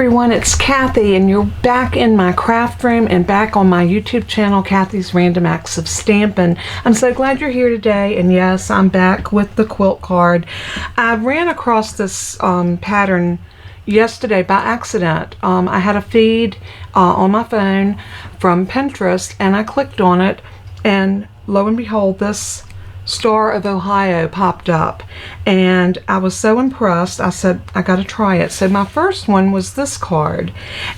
everyone, it's Kathy, and you're back in my craft room and back on my YouTube channel, Kathy's Random Acts of Stampin'. I'm so glad you're here today, and yes, I'm back with the quilt card. I ran across this pattern yesterday by accident. I had a feed on my phone from Pinterest, and I clicked on it, and lo and behold, this Star of Ohio popped up, and I was so impressed. I said, I gotta try it. So my first one was this card,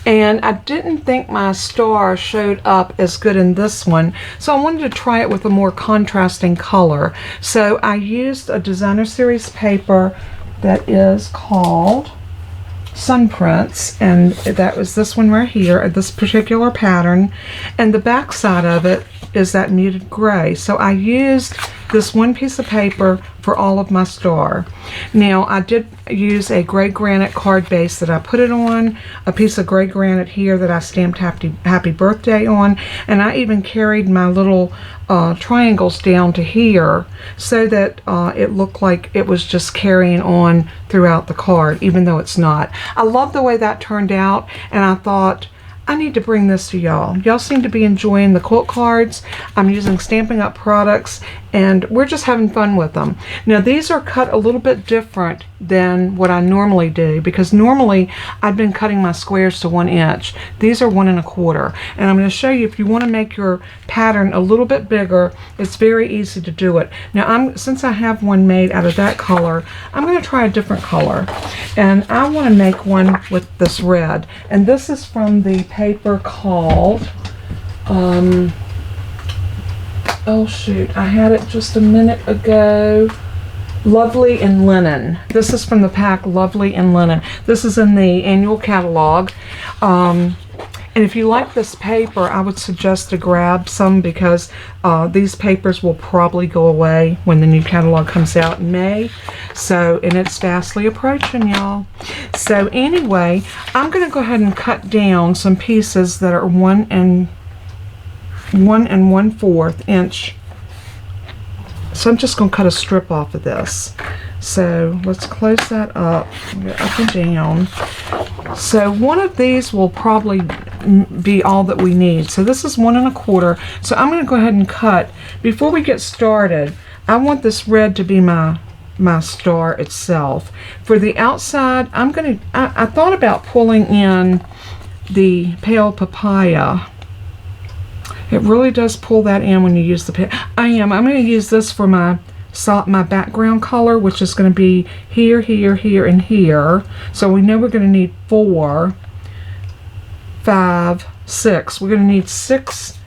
and I didn't think my star showed up as good in this one, so I wanted to try it with a more contrasting color. So I used a designer series paper that is called Sun Prints, and that was this one right here, this particular pattern, and the back side of it is that muted gray. So I used this one piece of paper for all of my star. Now I did use a gray granite card base that I put it on, a piece of gray granite here that I stamped happy birthday on, and I even carried my little triangles down to here so that it looked like it was just carrying on throughout the card, even though it's not. I love the way that turned out, and I thought, I need to bring this to y'all. Y'all seem to be enjoying the quilt cards. I'm using Stampin' Up! Products, and we're just having fun with them. Now these are cut a little bit different than what I normally do, because normally I've been cutting my squares to 1 inch. These are 1 1/4, and I'm going to show you, if you want to make your pattern a little bit bigger, it's very easy to do it. Now since I have one made out of that color, I'm going to try a different color, and I want to make one with this red, and this is from the paper called oh shoot, I had it just a minute ago, Lovely in Linen. This is from the pack Lovely in Linen. This is in the annual catalog, and if you like this paper, I would suggest to grab some, because these papers will probably go away when the new catalog comes out in May. So, and it's fastly approaching, y'all. So anyway, I'm going to go ahead and cut down some pieces that are 1 1/4 inch. So I'm just going to cut a strip off of this. So let's close that up, up and down. So one of these will probably be all that we need. So this is 1 1/4. So I'm going to go ahead and cut. Before we get started, I want this red to be my star itself. For the outside, I thought about pulling in the pale papaya. It really does pull that in when you use the I'm going to use this for my background color, which is going to be here, here, here, and here. So we know we're going to need 4, 5, 6. We're going to need 6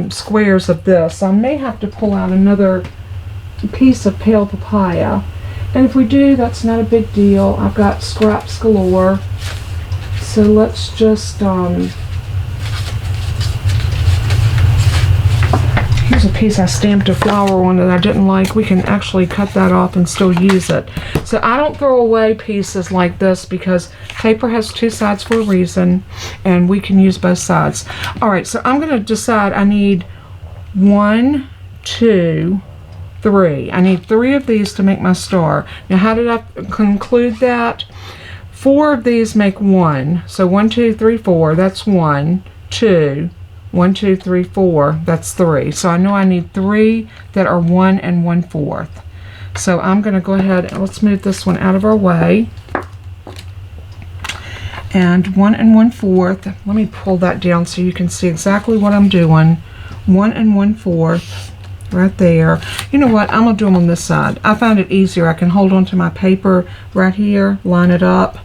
squares of this. I may have to pull out another piece of pale papaya, and if we do, that's not a big deal. I've got scraps galore. So let's just here's a piece I stamped a flower on that I didn't like. We can actually cut that off and still use it. So I don't throw away pieces like this, because paper has 2 sides for a reason, and we can use both sides. Alright, so I'm going to decide I need 1, 2, 3. I need 3 of these to make my star. Now how did I conclude that? 4 of these make 1. So 1, 2, 3, 4. That's 1, 2. 1, 2, 3, 4, that's 3. So I know I need 3 that are 1 1/4. So I'm going to go ahead and let's move this one out of our way. And 1 1/4, let me pull that down so you can see exactly what I'm doing. 1 1/4, right there. You know what, I'm going to do them on this side. I found it easier. I can hold on to my paper right here, line it up,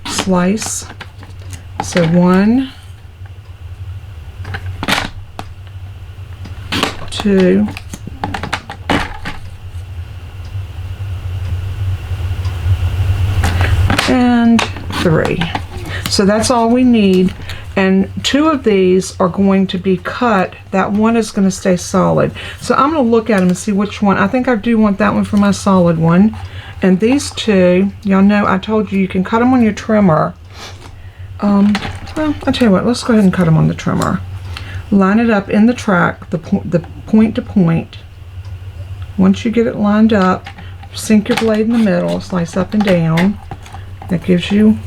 slice. So 1, 2, and 3. So that's all we need, and 2 of these are going to be cut. That one is going to stay solid. So I'm going to look at them and see which one. I think I do want that one for my solid one, and these 2, y'all know I told you can cut them on your trimmer. Well, I'll tell you what, let's go ahead and cut them on the trimmer. Line it up in the track, the point to point. Once you get it lined up, sink your blade in the middle, slice up and down. That gives you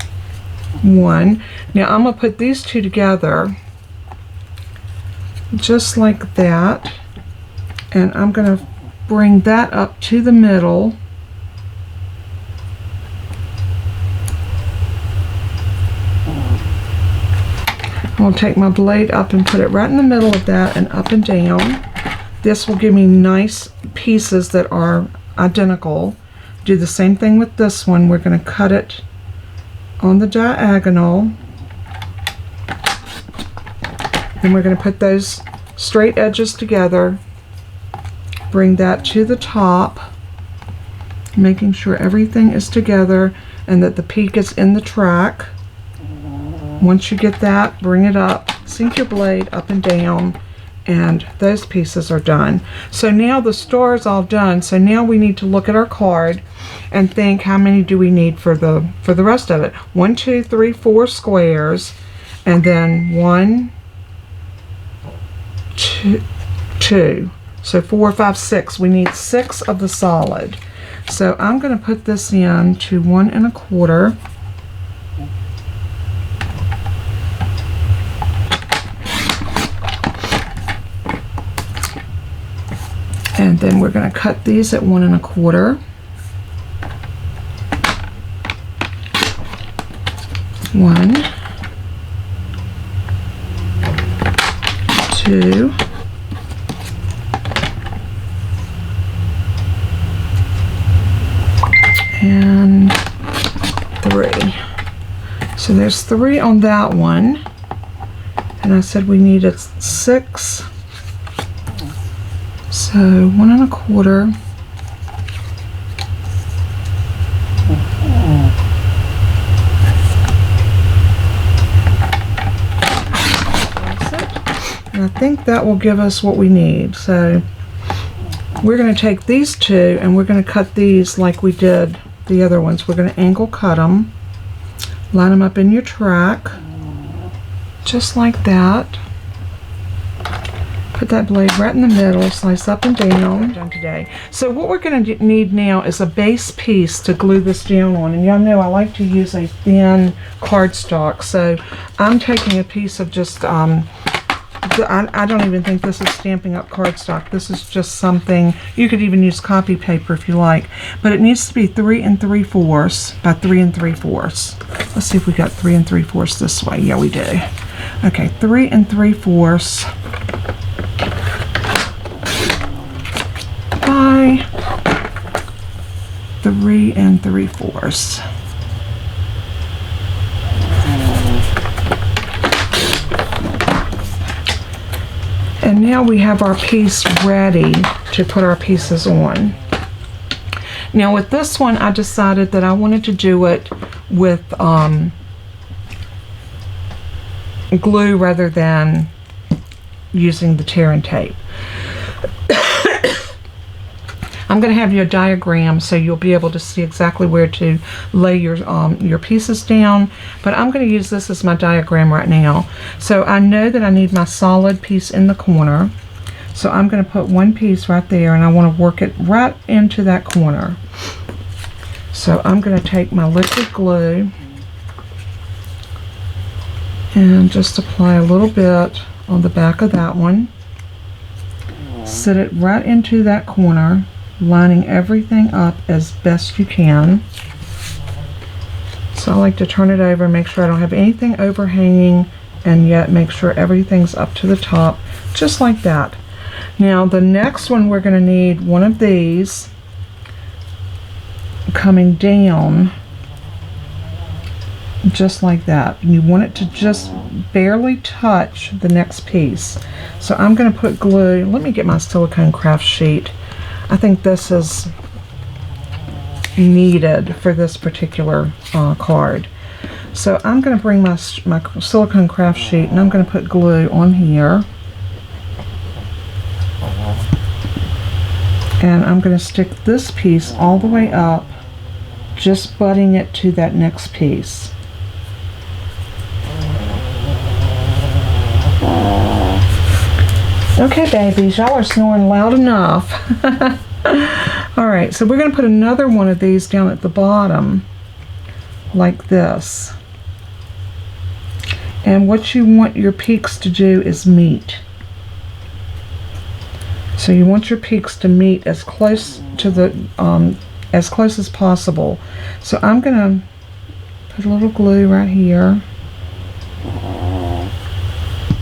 1. Now I'm going to put these two together just like that, and I'm going to bring that up to the middle. I'll take my blade up and put it right in the middle of that and up and down. This will give me nice pieces that are identical. Do the same thing with this one. We're going to cut it on the diagonal. Then we're going to put those straight edges together. Bring that to the top, making sure everything is together and that the peak is in the track. Once you get that, bring it up, sink your blade up and down, and those pieces are done. So now the star is all done. So now we need to look at our card and think, how many do we need for the rest of it? 1, 2, 3, 4 squares, and then 1, 2. So 4, 5, 6. We need 6 of the solid. So I'm going to put this in to 1 1/4. And then we're going to cut these at 1 1/4. 1, 2, and 3. So there's 3 on that one, and I said we needed 6. So 1 1/4. And I think that will give us what we need. So we're going to take these two and we're going to cut these like we did the other ones. We're going to angle cut them, line them up in your track, just like that. Put that blade right in the middle, slice up and down. Done today. So what we're going to need now is a base piece to glue this down on. And y'all know I like to use a thin cardstock. So I'm taking a piece of just, I don't even think this is Stampin' Up! Cardstock. This is just something, you could even use copy paper if you like. But it needs to be 3 3/4 by 3 3/4. Let's see if we got 3 3/4 this way. Yeah, we do. Okay, 3 3/4. By 3 3/4. And now we have our piece ready to put our pieces on. Now with this one, I decided that I wanted to do it with glue rather than using the tear and tape. I'm going to have you a diagram so you'll be able to see exactly where to lay your pieces down, but I'm going to use this as my diagram right now. So I know that I need my solid piece in the corner, so I'm going to put one piece right there and I want to work it right into that corner. So I'm going to take my liquid glue and just apply a little bit on the back of that one. Set it right into that corner, lining everything up as best you can. So I like to turn it over and make sure I don't have anything overhanging, and yet make sure everything's up to the top, just like that. Now the next one, we're going to need one of these coming down just like that. And you want it to just barely touch the next piece. So I'm going to put glue. Let me get my silicone craft sheet. I think this is needed for this particular card. So I'm going to bring my silicone craft sheet and I'm going to put glue on here. And I'm going to stick this piece all the way up, just butting it to that next piece. Okay, babies, y'all are snoring loud enough. Alright, so we're going to put another one of these down at the bottom, like this. And what you want your peaks to do is meet. So you want your peaks to meet as close to the as close as possible. So I'm gonna put a little glue right here,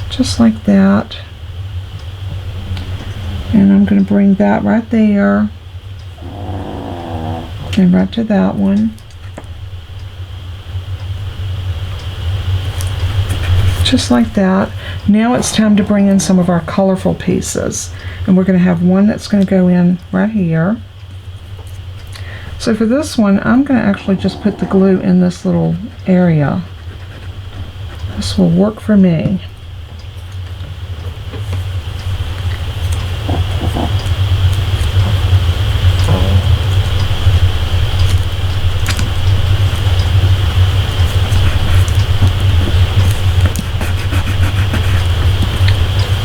just like that. And I'm gonna bring that right there and right to that one. Just like that. Now it's time to bring in some of our colorful pieces. And we're going to have one that's going to go in right here. So for this one, I'm going to actually just put the glue in this little area. This will work for me.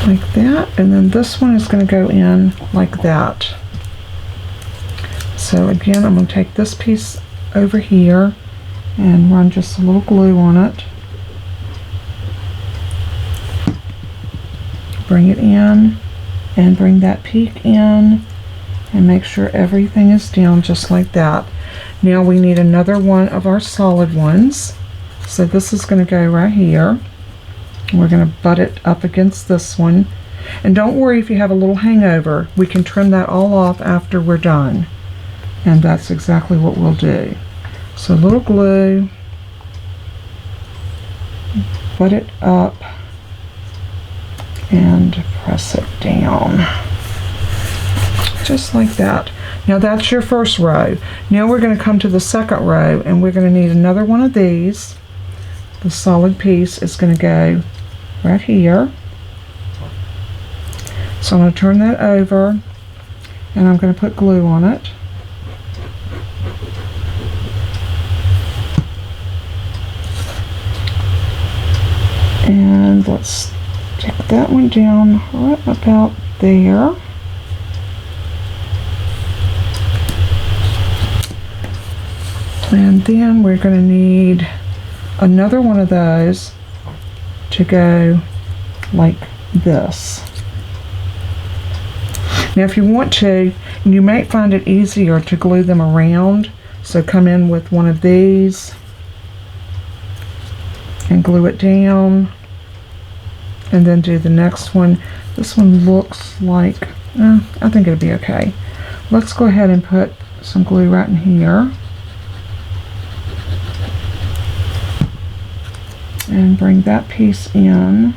Like that, and then this one is going to go in like that. So again, I'm going to take this piece over here and run just a little glue on it. Bring it in and bring that peak in and make sure everything is down just like that. Now we need another one of our solid ones. So this is going to go right here. We're going to butt it up against this one. And don't worry if you have a little hangover. We can trim that all off after we're done. And that's exactly what we'll do. So a little glue. Butt it up. And press it down. Just like that. Now that's your first row. Now we're going to come to the second row and we're going to need another one of these. The solid piece is going to go right here. So I'm going to turn that over and I'm going to put glue on it. And let's take that one down right about there. And then we're going to need another one of those to go like this. Now if you want to, you might find it easier to glue them around, so come in with one of these and glue it down and then do the next one. This one looks like, I think it'll be okay. Let's go ahead and put some glue right in here. And bring that piece in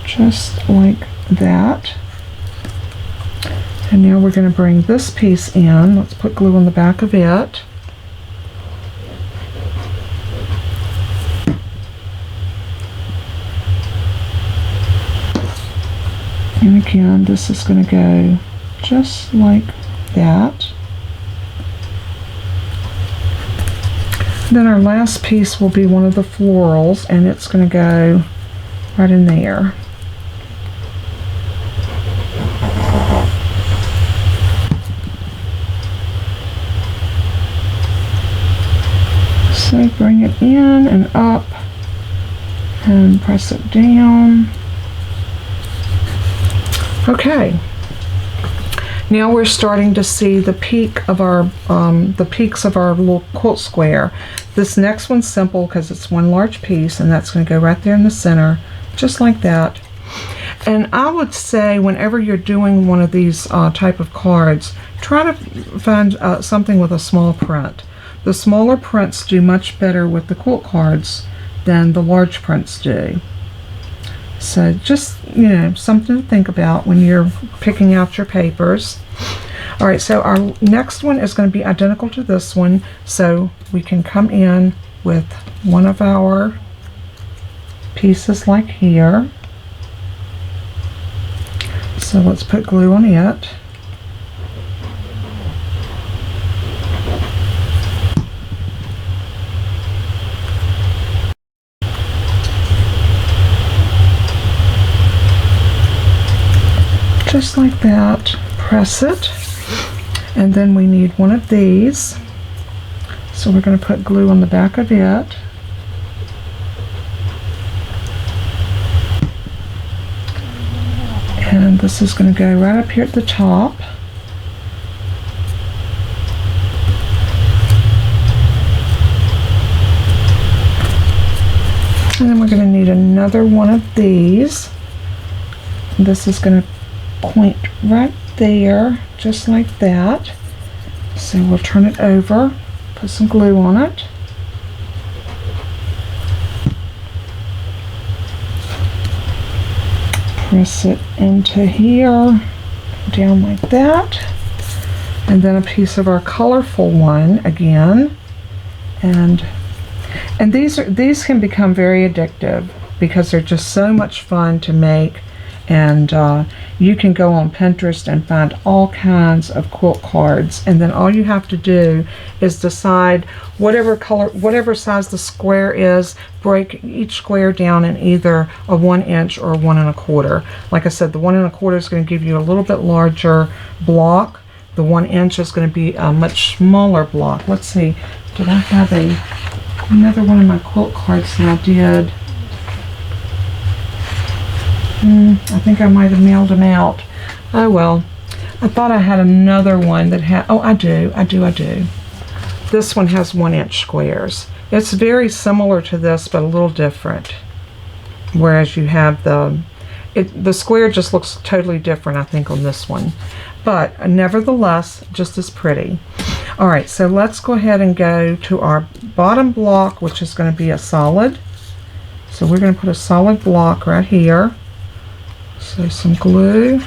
just like that. And now we're going to bring this piece in. Let's put glue on the back of it. And again, this is going to go just like that. Then our last piece will be one of the florals, and it's going to go right in there. So bring it in and up and press it down. Okay. Now we're starting to see the peak of our the peaks of our little quilt square. This next one's simple because it's one large piece, and that's going to go right there in the center, just like that. And I would say whenever you're doing one of these type of cards, try to find something with a small print. The smaller prints do much better with the quilt cards than the large prints do. So just, something to think about when you're picking out your papers. All right, so our next one is going to be identical to this one, so we can come in with one of our pieces like here. So let's put glue on it. Just like that, press it, and then we need one of these. So we're going to put glue on the back of it. And this is going to go right up here at the top. And then we're going to need another one of these. This is going to point right there, just like that. So we'll turn it over, put some glue on it. Press it into here, down like that. And then a piece of our colorful one again. And these can become very addictive because they're just so much fun to make. And you can go on Pinterest and find all kinds of quilt cards, and then all you have to do is decide whatever color, whatever size the square is, break each square down in either a 1 inch or a 1 1/4. Like I said, the 1 1/4 is going to give you a little bit larger block. The 1 inch is going to be a much smaller block. Let's see, did I have another one of my quilt cards that I did? I think I might have mailed them out. Oh well. I thought I had another one that had, oh I do. This one has 1 inch squares. It's very similar to this but a little different. Whereas you have the square just looks totally different I think on this one. But nevertheless, just as pretty. Alright, so let's go ahead and go to our bottom block, which is going to be a solid. So we're going to put a solid block right here. So some glue.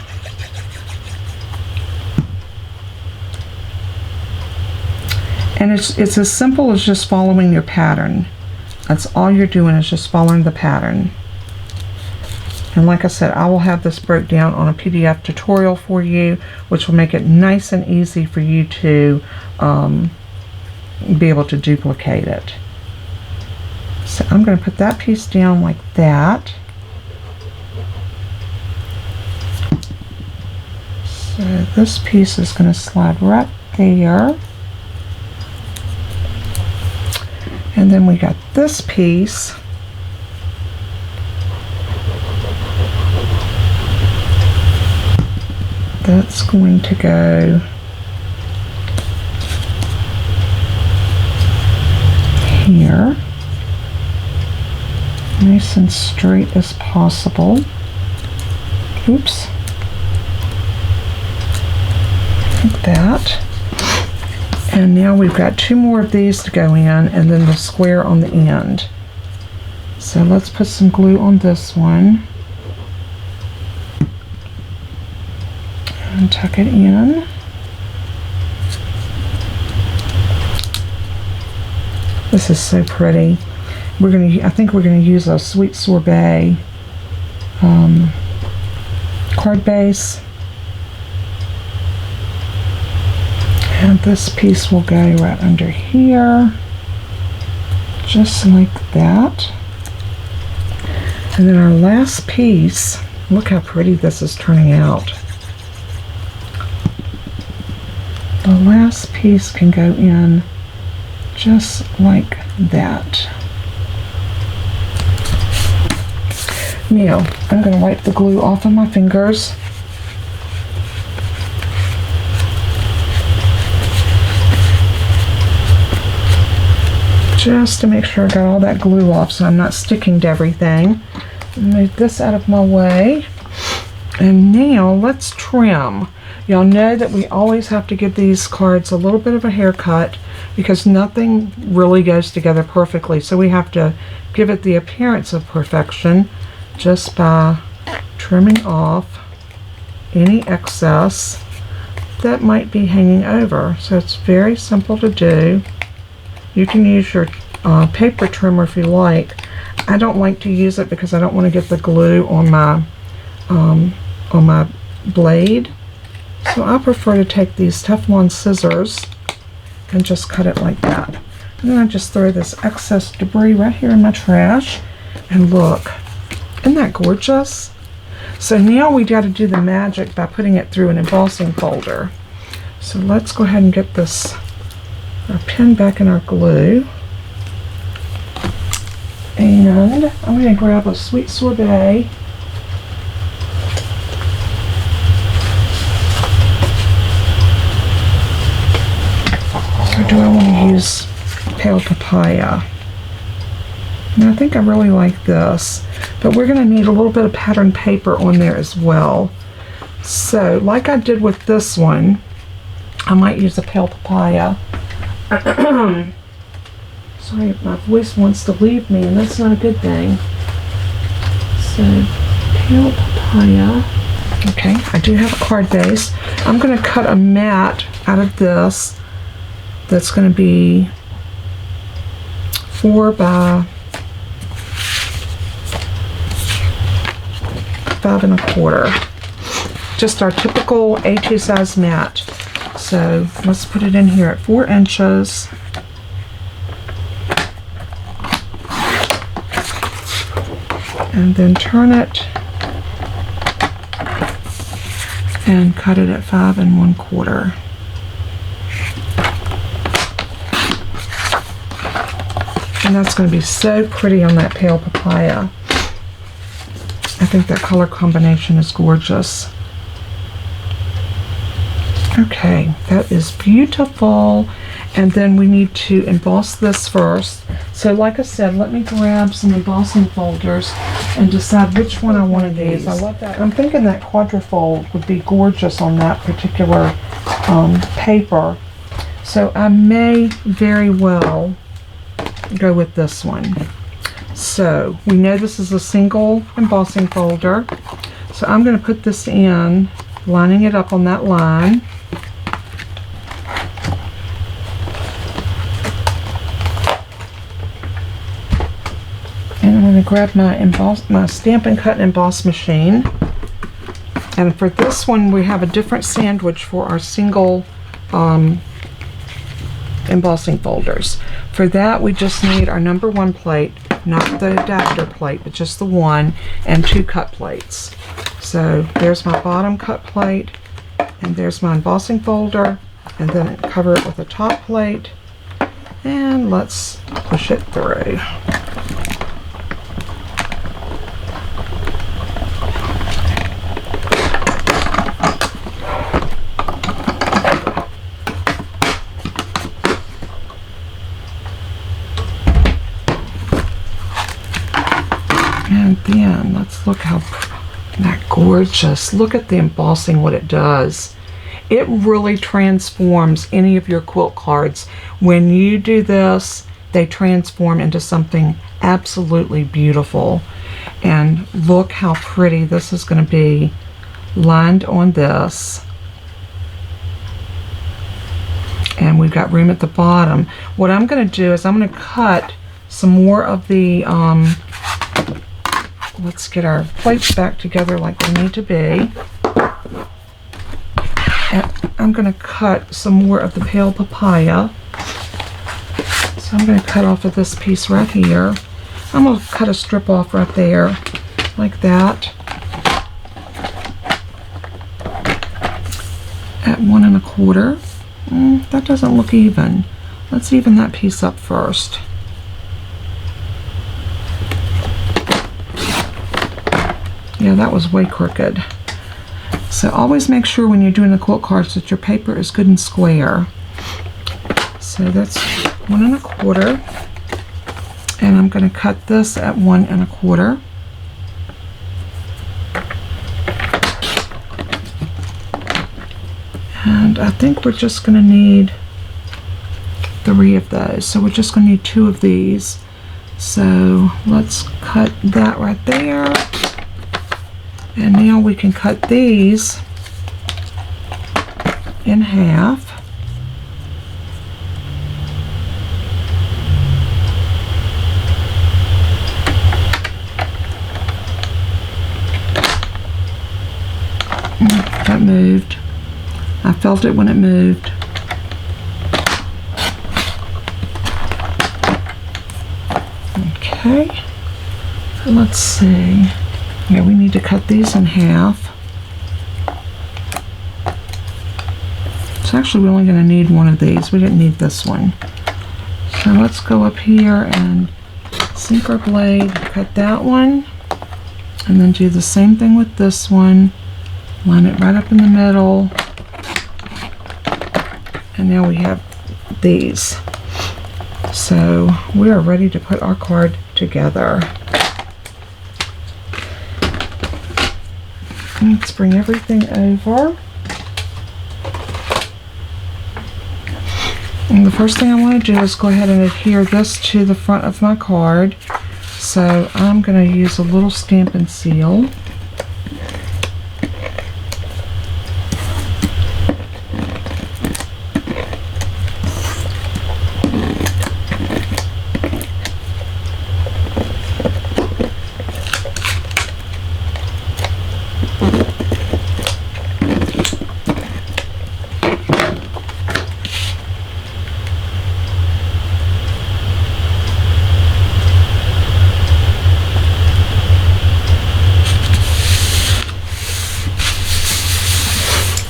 And it's as simple as just following your pattern. That's all you're doing is just following the pattern. And like I said, I will have this broke down on a PDF tutorial for you, which will make it nice and easy for you to be able to duplicate it. So I'm going to put that piece down like that. So this piece is going to slide right there. And then we got this piece. That's going to go here. Nice and straight as possible. Oops. Like that. And now we've got 2 more of these to go in, and then the square on the end. So let's put some glue on this one. And tuck it in. This is so pretty. I think we're gonna use a Sweet Sorbet card base. And this piece will go right under here, just like that. And then our last piece, look how pretty this is turning out. The last piece can go in just like that. Now, I'm going to wipe the glue off of my fingers. Just to make sure I got all that glue off so I'm not sticking to everything. Move this out of my way. And now let's trim. Y'all know that we always have to give these cards a little bit of a haircut because nothing really goes together perfectly. So we have to give it the appearance of perfection just by trimming off any excess that might be hanging over. So it's very simple to do. You can use your paper trimmer if you like. I don't like to use it because I don't want to get the glue on my blade. So I prefer to take these Teflon scissors and just cut it like that. And then I just throw this excess debris right here in my trash. And look, isn't that gorgeous? So now we got to do the magic by putting it through an embossing folder. So let's go ahead and get our pin back in our glue. And I'm going to grab a Sweet Sorbet. use pale papaya. And I think I really like this, but we're going to need a little bit of pattern paper on there as well. So like I did with this one, I might use a pale papaya. Sorry, my voice wants to leave me, and that's not a good thing. So pale papaya. Okay, I do have a card base. I'm going to cut a mat out of this that's going to be 4 by 5 1/4. Just our typical A2 size mat. So let's put it in here at 4 inches. And then turn it and cut it at 5 1/4. And that's going to be so pretty on that pale papaya. I think that color combination is gorgeous. Okay, that is beautiful. And then we need to emboss this first. So like I said, let me grab some embossing folders and decide which one I want of these. I love that. I'm thinking that quadrifold would be gorgeous on that particular paper. So I may very well go with this one. So we know this is a single embossing folder. So I'm going to put this in, lining it up on that line. And I'm going to grab my Stampin' Cut and Emboss machine. And for this one, we have a different sandwich for our single embossing folders. For that, we just need our number 1 plate, not the adapter plate, but just the one, and 2 cut plates. So there's my bottom cut plate, and there's my embossing folder, and then cover it with a top plate, and let's push it through. And then let's look how that gorgeous. Look at the embossing, what it does. It really transforms any of your quilt cards. When you do this, they transform into something absolutely beautiful. And look how pretty this is going to be lined on this. And we've got room at the bottom. What I'm going to do is I'm going to cut some more of the let's get our plates back together like they need to be. And I'm going to cut some more of the pale papaya. So I'm going to cut off of this piece right here. I'm going to cut a strip off right there, like that. At 1 1/4. That doesn't look even. Let's even that piece up first. Yeah, that was way crooked. So always make sure when you're doing the quilt cards that your paper is good and square. So that's 1 1/4. And I'm going to cut this at 1 1/4. And I think we're just going to need 3 of those. So we're just going to need 2 of these. So let's cut that right there. And now we can cut these in half. That moved. I felt it when it moved. Okay. Let's see. Yeah, we need to cut these in half. So actually we're only going to need 1 of these. We didn't need this one. So let's go up here and sink our blade, cut that one, and then do the same thing with this one. Line it right up in the middle. And now we have these. So we are ready to put our card together. Let's bring everything over. And the first thing I want to do is go ahead and adhere this to the front of my card. So I'm going to use a little Stampin' Seal.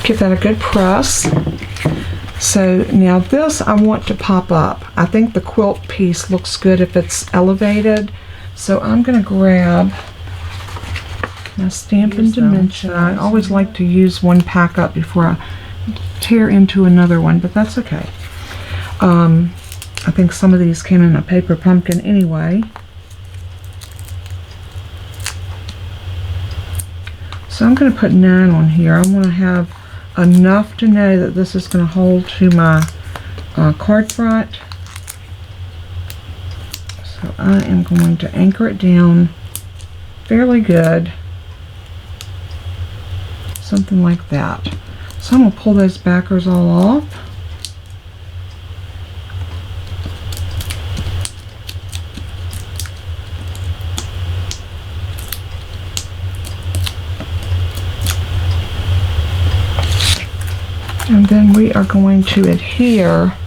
Give that a good press. So now this I want to pop up. I think the quilt piece looks good if it's elevated. So I'm going to grab my Stampin' Dimension. I always like to use one pack up before I tear into another one, but that's okay. I think some of these came in a paper pumpkin anyway. So I'm going to put 9 on here. I want to have enough to know that this is going to hold to my card front. So I am going to anchor it down fairly good. Something like that. So I'm going to pull those backers all off. And then we are going to adhere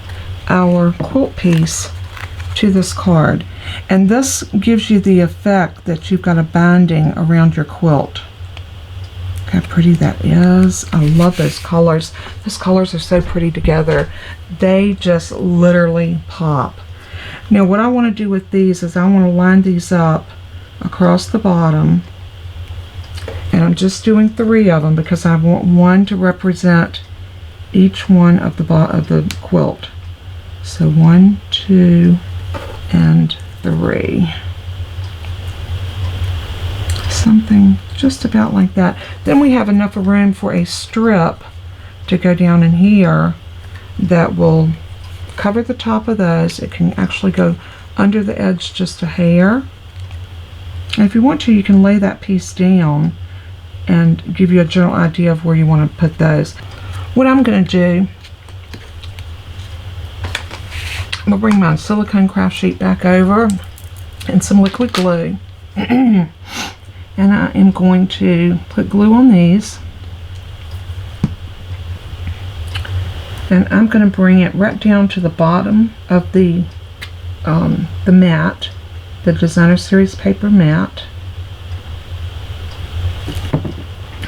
our quilt piece to this card. And this gives you the effect that you've got a binding around your quilt. Look how pretty that is. I love those colors. Those colors are so pretty together. They just literally pop. Now what I want to do with these is I want to line these up across the bottom. And I'm just doing 3 of them because I want one to represent each one of the quilt. So 1, 2, and 3. Something just about like that. Then we have enough room for a strip to go down in here that will cover the top of those. It can actually go under the edge just a hair. And if you want to, you can lay that piece down and give you a general idea of where you want to put those. What I'm going to do, I'm going to bring my silicone craft sheet back over and some liquid glue. And I am going to put glue on these. And I'm going to bring it right down to the bottom of the mat, the Designer Series paper mat.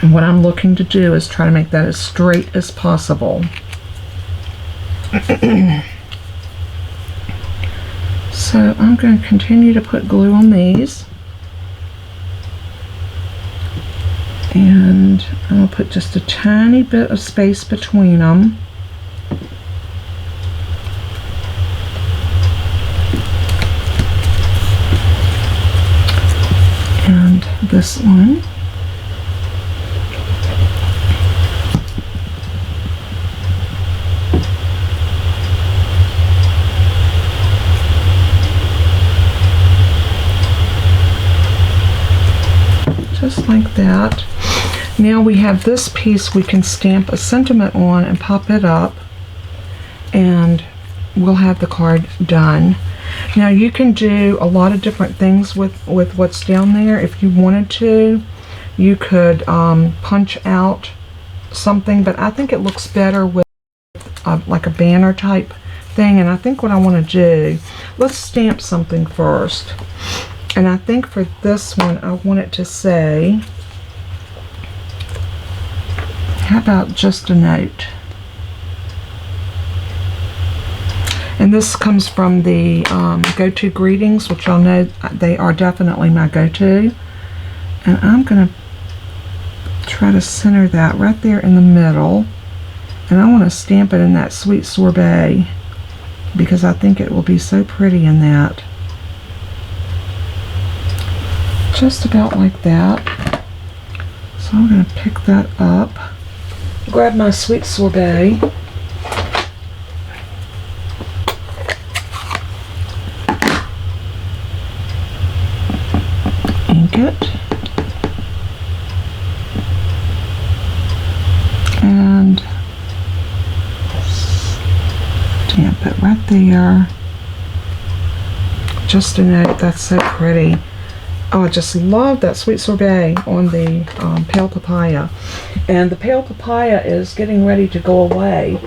And what I'm looking to do is try to make that as straight as possible. So I'm going to continue to put glue on these. And I'm going to put just a tiny bit of space between them. And this one. Just like that. Now we have this piece we can stamp a sentiment on and pop it up, and we'll have the card done. Now you can do a lot of different things with what's down there. If you wanted to, you could punch out something, but I think it looks better with like a banner type thing. And I think what I want to do, let's stamp something first. And I think for this one, I want it to say, how about just a note? And this comes from the go-to greetings, which y'all know they are definitely my go-to. And I'm going to try to center that right there in the middle. And I want to stamp it in that Sweet Sorbet because I think it will be so pretty in that. Just about like that. So I'm going to pick that up. Grab my sweet sorbet. Ink it. And stamp it right there. Just a note, that's so pretty. Oh, I just love that sweet sorbet on the pale papaya. And the pale papaya is getting ready to go away.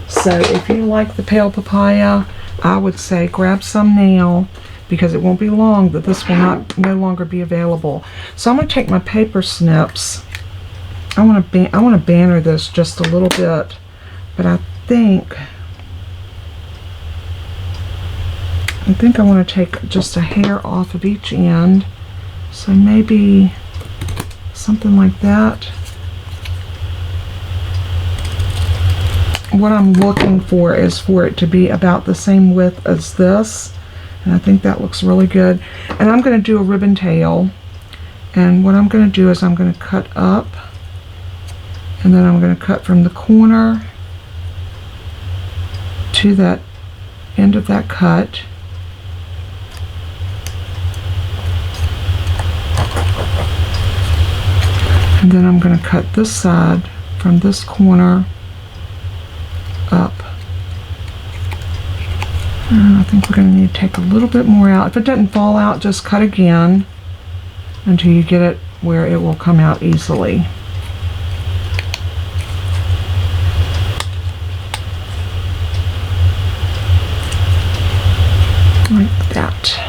So if you like the pale papaya, I would say grab some now, because it won't be long that this will no longer be available. So I'm going to take my paper snips. I want to banner this just a little bit, but I think I want to take just a hair off of each end. So maybe something like that. What I'm looking for is for it to be about the same width as this. And I think that looks really good. And I'm going to do a ribbon tail. And what I'm going to do is I'm going to cut up. And then I'm going to cut from the corner to that end of that cut. And then I'm going to cut this side from this corner up. And I think we're going to need to take a little bit more out. If it doesn't fall out, just cut again until you get it where it will come out easily. Like that.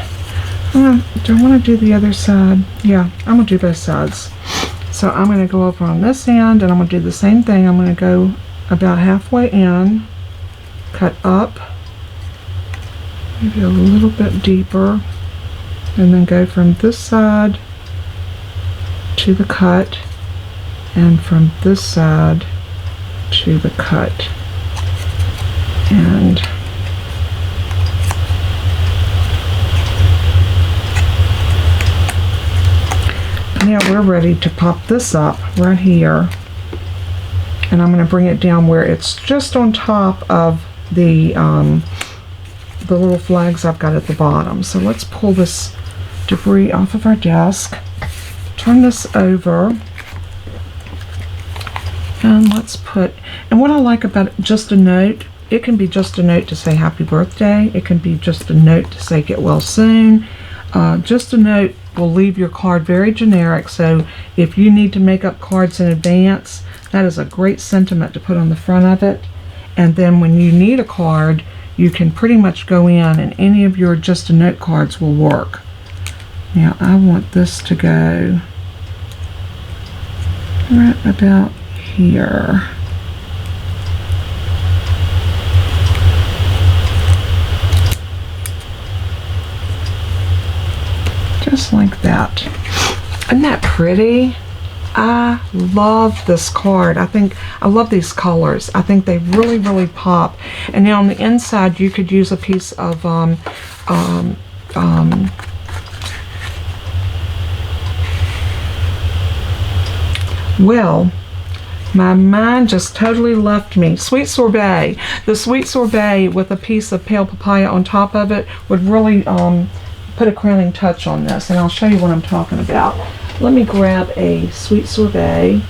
Do I want to do the other side? Yeah, I'm going to do both sides. So I'm going to go over on this end, and I'm going to do the same thing. I'm going to go about halfway in, cut up, maybe a little bit deeper, and then go from this side to the cut, and from this side to the cut. And now we're ready to pop this up right here, and I'm going to bring it down where it's just on top of the little flags I've got at the bottom. So let's pull this debris off of our desk, turn this over, and let's put, and what I like about it, just a note, it can be just a note to say happy birthday, it can be just a note to say get well soon. Just a note will leave your card very generic, so if you need to make up cards in advance, that is a great sentiment to put on the front of it. And then when you need a card, you can pretty much go in and any of your just a note cards will work. Now I want this to go right about here. Just like that. Isn't that pretty? I love this card. I love these colors. I think they really, really pop. And now on the inside, you could use a piece of well, my mind just totally left me. Sweet sorbet. The sweet sorbet with a piece of pale papaya on top of it would really put a crowning touch on this, and I'll show you what I'm talking about. Let me grab a sweet sorbet.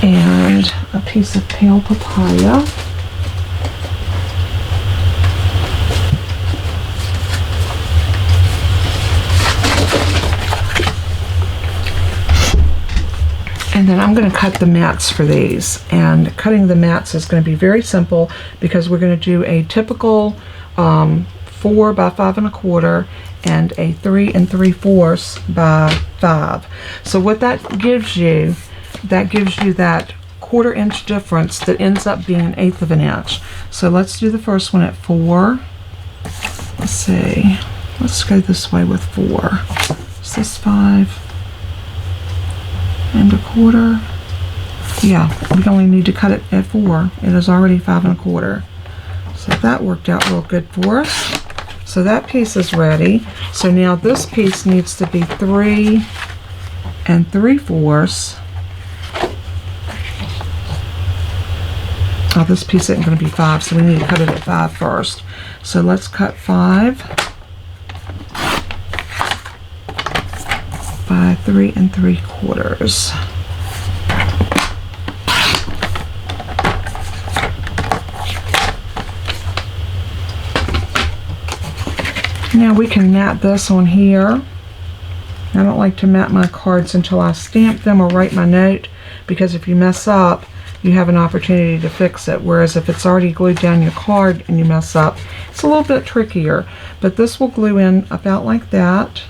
And a piece of pale papaya. And then I'm going to cut the mats for these. And cutting the mats is going to be very simple because we're going to do a typical 4 by 5 1/4 and a 3 3/4 by 5. So what that gives you that 1/4 inch difference that ends up being 1/8 of an inch. So let's do the first one at 4. Let's see. Let's go this way with 4. Is this 5? 1/4. Yeah, we only need to cut it at 4. It is already 5 1/4. So that worked out real good for us. So that piece is ready. So now this piece needs to be 3 3/4. Oh, this piece isn't going to be 5, so we need to cut it at 5 first. So let's cut 5 by 3 3/4. Now we can mat this on here. I don't like to mat my cards until I stamp them or write my note, because if you mess up, you have an opportunity to fix it. Whereas if it's already glued down your card and you mess up, it's a little bit trickier. But this will glue in about like that.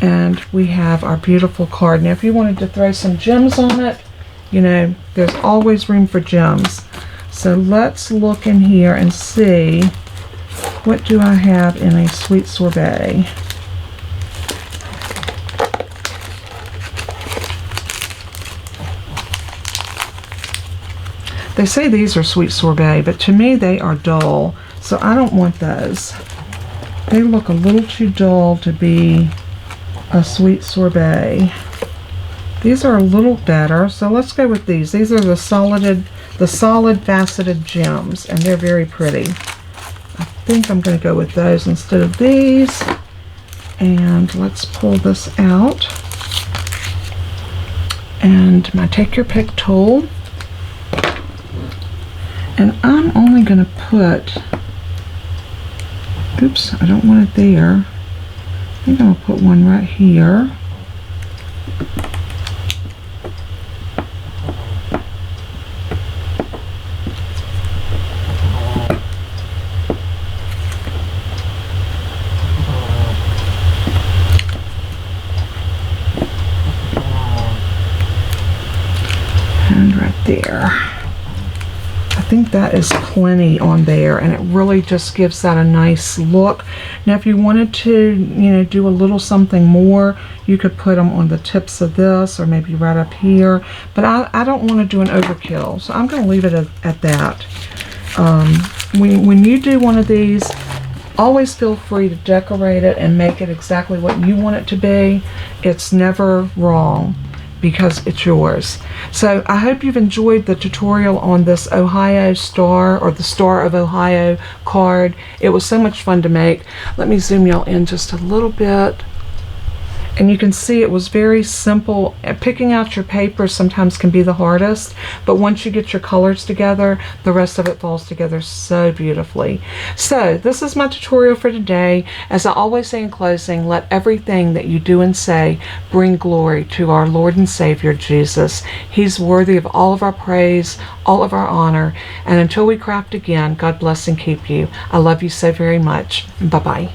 And we have our beautiful card. Now if you wanted to throw some gems on it, you know, there's always room for gems. So let's look in here and see, what do I have in a sweet sorbet? They say these are sweet sorbet, but to me they are dull, so I don't want those. They look a little too dull to be a sweet sorbet. These are a little better, so let's go with these. These are the solid faceted gems, and they're very pretty. I think I'm going to go with those instead of these. And let's pull this out. And my take your pick tool. And I'm only going to put, oops, I don't want it there. I think I'm going to put one right here. And right there. I think that is plenty on there, and it really just gives that a nice look. Now if you wanted to, you know, do a little something more, you could put them on the tips of this, or maybe right up here, but I don't want to do an overkill, so I'm going to leave it at that. When you do one of these, always feel free to decorate it and make it exactly what you want it to be. It's never wrong, because it's yours. So I hope you've enjoyed the tutorial on this Ohio Star, or the Star of Ohio card. It was so much fun to make. Let me zoom y'all in just a little bit. And you can see it was very simple. Picking out your paper sometimes can be the hardest, but once you get your colors together, the rest of it falls together so beautifully. So this is my tutorial for today. As I always say in closing, let everything that you do and say bring glory to our Lord and Savior Jesus. He's worthy of all of our praise, all of our honor. And until we craft again, God bless and keep you. I love you so very much. Bye-bye.